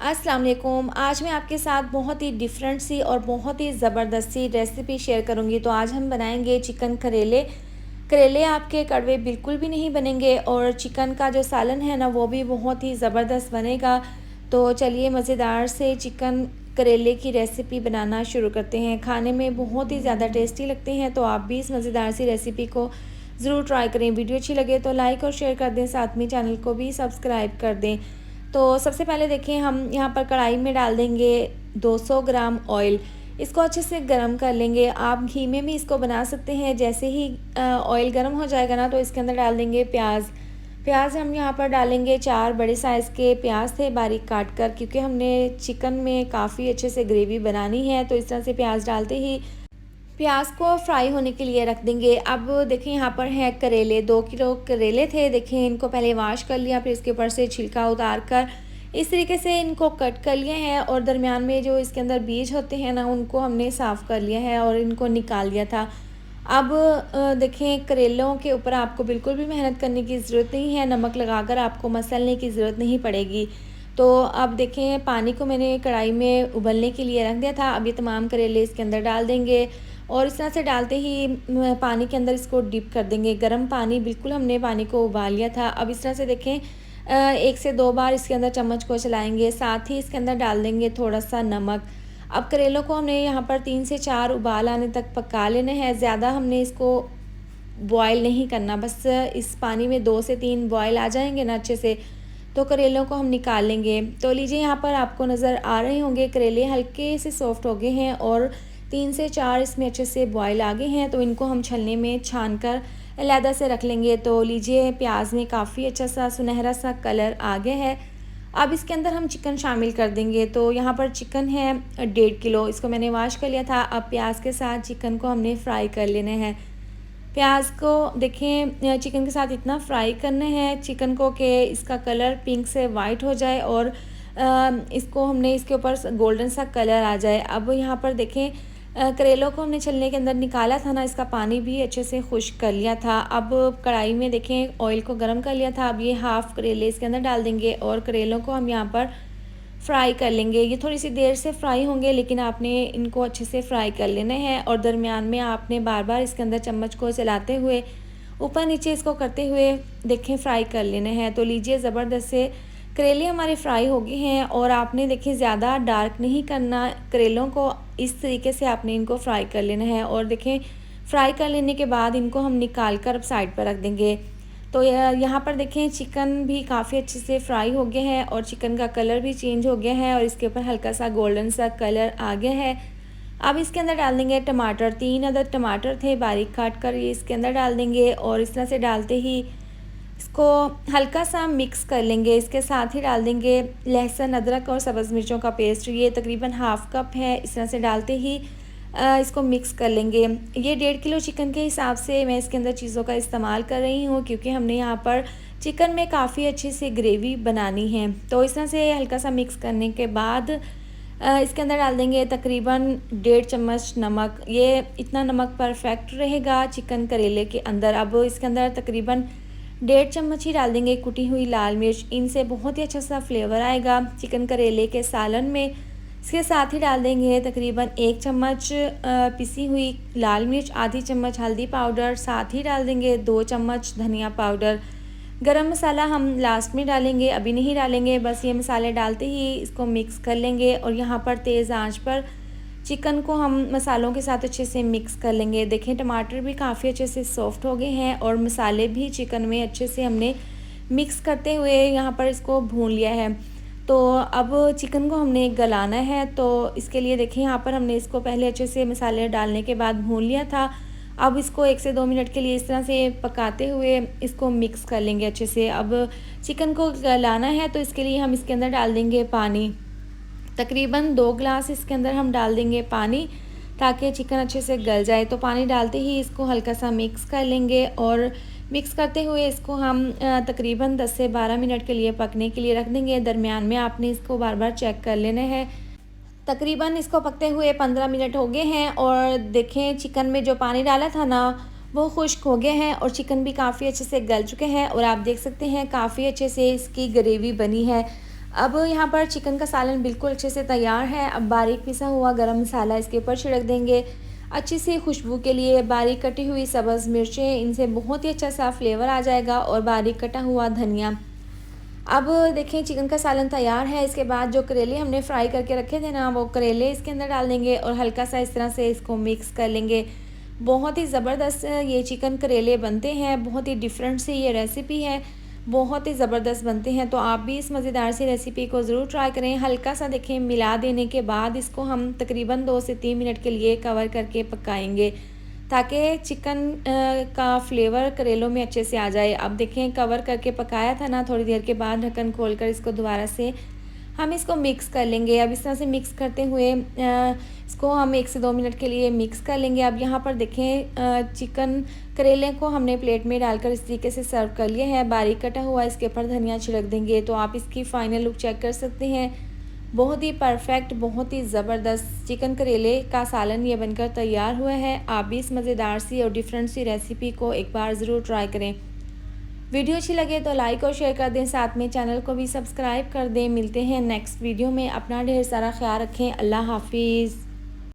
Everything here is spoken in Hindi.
अस्सलाम वालेकुम। आज मैं आपके साथ बहुत ही डिफरेंट सी और बहुत ही ज़बरदस्त सी रेसिपी शेयर करूंगी। तो आज हम बनाएंगे चिकन करेले। करेले आपके कड़वे बिल्कुल भी नहीं बनेंगे और चिकन का जो सालन है ना वो भी बहुत ही ज़बरदस्त बनेगा। तो चलिए मज़ेदार से चिकन करेले की रेसिपी बनाना शुरू करते हैं। खाने में बहुत ही ज़्यादा टेस्टी लगते हैं, तो आप भी इस मज़ेदार सी रेसिपी को ज़रूर ट्राई करें। वीडियो अच्छी लगे तो लाइक और शेयर कर दें, साथ में चैनल को भी सब्सक्राइब कर दें। तो सबसे पहले देखिए हम यहाँ पर कढ़ाई में डाल देंगे 200 ग्राम ऑयल। इसको अच्छे से गर्म कर लेंगे। आप घी में भी इसको बना सकते हैं। जैसे ही ऑयल गर्म हो जाएगा ना तो इसके अंदर डाल देंगे प्याज। प्याज हम यहाँ पर डालेंगे 4 बड़े साइज़ के प्याज थे बारीक काट कर, क्योंकि हमने चिकन में काफ़ी अच्छे से ग्रेवी बनानी है। तो इस तरह से प्याज डालते ही प्याज को फ्राई होने के लिए रख देंगे। अब देखिए यहाँ पर है करेले, 2 किलो करेले थे। देखिए इनको पहले वॉश कर लिया, फिर इसके ऊपर से छिलका उतार कर इस तरीके से इनको कट कर लिए हैं और दरमियान में जो इसके अंदर बीज होते हैं ना उनको हमने साफ़ कर लिया है और इनको निकाल लिया था। अब देखें करेलों के ऊपर आपको बिल्कुल भी मेहनत करने की ज़रूरत नहीं है। नमक लगाकर आपको मसलने की ज़रूरत नहीं पड़ेगी। तो अब देखें पानी को मैंने कढ़ाई में उबलने के लिए रख दिया था। अब ये तमाम करेले इसके अंदर डाल देंगे और इस तरह से डालते ही पानी के अंदर इसको डिप कर देंगे। गर्म पानी, बिल्कुल हमने पानी को उबाल लिया था। अब इस तरह से देखें 1 से 2 बार इसके अंदर चम्मच को चलाएंगे, साथ ही इसके अंदर डाल देंगे थोड़ा सा नमक। अब करेलों को हमने यहाँ पर 3 से 4 उबाल आने तक पका लेना है। ज़्यादा हमने इसको बॉयल नहीं करना, बस इस पानी में 2 से 3 बॉयल आ जाएंगे ना अच्छे से तो करेलों को हम निकाल लेंगे। तो लीजिए यहाँ पर आपको नज़र आ रहे होंगे करेले हल्के से सॉफ्ट हो गए हैं और 3 से 4 इसमें अच्छे से बॉयल आ गए हैं। तो इनको हम छलने में छान कर अलहदा से रख लेंगे। तो लीजिए प्याज में काफ़ी अच्छा सा सुनहरा सा कलर आ गया है। अब इसके अंदर हम चिकन शामिल कर देंगे। तो यहाँ पर चिकन है 1.5 किलो, इसको मैंने वॉश कर लिया था। अब प्याज के साथ चिकन को हमने फ्राई कर लेना है। प्याज को देखें चिकन के साथ इतना फ्राई करना है चिकन को कि इसका कलर पिंक से वाइट हो जाए और इसको हमने इसके ऊपर गोल्डन सा कलर आ जाए। अब यहाँ पर देखें करेलों को हमने छलने के अंदर निकाला था ना, इसका पानी भी अच्छे से खुश्क कर लिया था। अब कढ़ाई में देखें ऑयल को गर्म कर लिया था। अब ये हाफ़ करेले इसके अंदर डाल देंगे और करेलों को हम यहाँ पर फ्राई कर लेंगे। ये थोड़ी सी देर से फ्राई होंगे, लेकिन आपने इनको अच्छे से फ्राई कर लेना है और दरमियान में आपने बार बार इसके अंदर चम्मच को चलाते हुए ऊपर नीचे इसको करते हुए देखें फ्राई कर लेना है। तो लीजिए ज़बरदस्त से करेले हमारे फ्राई हो गए हैं और आपने देखिए ज़्यादा डार्क नहीं करना करेलों को, इस तरीके से आपने इनको फ्राई कर लेना है। और देखें फ्राई कर लेने के बाद इनको हम निकाल कर अब साइड पर रख देंगे। तो यहाँ पर देखें चिकन भी काफ़ी अच्छे से फ्राई हो गया है और चिकन का कलर भी चेंज हो गया है और इसके ऊपर हल्का सा गोल्डन सा कलर आ गया है। अब इसके अंदर डाल देंगे टमाटर। 3 अदद टमाटर थे बारीक काट कर, ये इसके अंदर डाल देंगे और इस तरह से डालते ही इसको हल्का सा मिक्स कर लेंगे। इसके साथ ही डाल देंगे लहसुन, अदरक और सब्ज़ मिर्चों का पेस्ट, ये तकरीबन हाफ़ कप है। इस तरह से डालते ही इसको मिक्स कर लेंगे। ये 1.5 किलो चिकन के हिसाब से मैं इसके अंदर चीज़ों का इस्तेमाल कर रही हूँ, क्योंकि हमने यहाँ पर चिकन में काफ़ी अच्छी सी ग्रेवी बनानी है। तो इस तरह से हल्का सा मिक्स करने के बाद इसके अंदर डाल देंगे तकरीबन 1.5 चम्मच नमक। ये इतना नमक परफेक्ट रहेगा चिकन करेले के अंदर। अब इसके अंदर तकरीबन 1.5 चम्मच ही डाल देंगे कुटी हुई लाल मिर्च, इनसे बहुत ही अच्छा सा फ्लेवर आएगा चिकन करेले के सालन में। इसके साथ ही डाल देंगे तकरीबन 1 चम्मच पिसी हुई लाल मिर्च, आधी चम्मच हल्दी पाउडर, साथ ही डाल देंगे 2 चम्मच धनिया पाउडर। गरम मसाला हम लास्ट में डालेंगे, अभी नहीं डालेंगे। बस ये मसाले डालते ही इसको मिक्स कर लेंगे और यहाँ पर तेज़ आंच पर चिकन को हम मसालों के साथ अच्छे से मिक्स कर लेंगे। देखें टमाटर भी काफ़ी अच्छे से सॉफ्ट हो गए हैं और मसाले भी चिकन में अच्छे से हमने मिक्स करते हुए यहाँ पर इसको भून लिया है। तो अब चिकन को हमने गलाना है, तो इसके लिए देखें यहाँ पर हमने इसको पहले अच्छे से मसाले डालने के बाद भून लिया था। अब इसको 1 से 2 मिनट के लिए इस तरह से पकाते हुए इसको मिक्स कर लेंगे अच्छे से। अब चिकन को गलाना है तो इसके लिए हम इसके अंदर डाल देंगे पानी। तकरीबन 2 गिलास इसके अंदर हम डाल देंगे पानी, ताकि चिकन अच्छे से गल जाए। तो पानी डालते ही इसको हल्का सा मिक्स कर लेंगे और मिक्स करते हुए इसको हम तकरीबन 10 से 12 मिनट के लिए पकने के लिए रख देंगे। दरमियान में आपने इसको बार बार चेक कर लेना है। तकरीबन इसको पकते हुए 15 मिनट हो गए हैं और देखें चिकन में जो पानी डाला था ना वो खुश्क हो गया है और चिकन भी काफ़ी अच्छे से गल चुके हैं और आप देख सकते हैं काफ़ी अच्छे से इसकी ग्रेवी बनी है। अब यहाँ पर चिकन का सालन बिल्कुल अच्छे से तैयार है। अब बारीक पिसा हुआ गरम मसाला इसके ऊपर छिड़क देंगे। अच्छी सी खुशबू के लिए बारीक कटी हुई सब्ज़ मिर्चें, इनसे बहुत ही अच्छा सा फ्लेवर आ जाएगा, और बारीक कटा हुआ धनिया। अब देखें चिकन का सालन तैयार है। इसके बाद जो करेले हमने फ्राई करके रखे थे ना, वो करेले इसके अंदर डाल देंगे और हल्का सा इस तरह से इसको मिक्स कर लेंगे। बहुत ही ज़बरदस्त ये चिकन करेले बनते हैं, बहुत ही डिफरेंट सी ये रेसिपी है, बहुत ही ज़बरदस्त बनते हैं। तो आप भी इस मज़ेदार सी रेसिपी को ज़रूर ट्राई करें। हल्का सा देखें मिला देने के बाद इसको हम तकरीबन 2 से 3 मिनट के लिए कवर करके पकाएंगे, ताकि चिकन का फ्लेवर करेलों में अच्छे से आ जाए। अब देखें कवर करके पकाया था ना, थोड़ी देर के बाद ढक्कन खोलकर इसको दोबारा से हम इसको मिक्स कर लेंगे। अब इस तरह से मिक्स करते हुए इसको हम 1 से 2 मिनट के लिए मिक्स कर लेंगे। अब यहाँ पर देखें चिकन करेले को हमने प्लेट में डालकर इस तरीके से सर्व कर लिया है। बारीक कटा हुआ इसके ऊपर धनिया छिड़क देंगे, तो आप इसकी फ़ाइनल लुक चेक कर सकते हैं। बहुत ही परफेक्ट, बहुत ही ज़बरदस्त चिकन करेले का सालन ये बनकर तैयार हुआ है। आप भी इस मज़ेदार सी और डिफरेंट सी रेसिपी को एक बार ज़रूर ट्राई करें। वीडियो अच्छी लगे तो लाइक और शेयर कर दें, साथ में चैनल को भी सब्सक्राइब कर दें। मिलते हैं नेक्स्ट वीडियो में। अपना ढेर सारा ख्याल रखें। अल्लाह हाफिज़।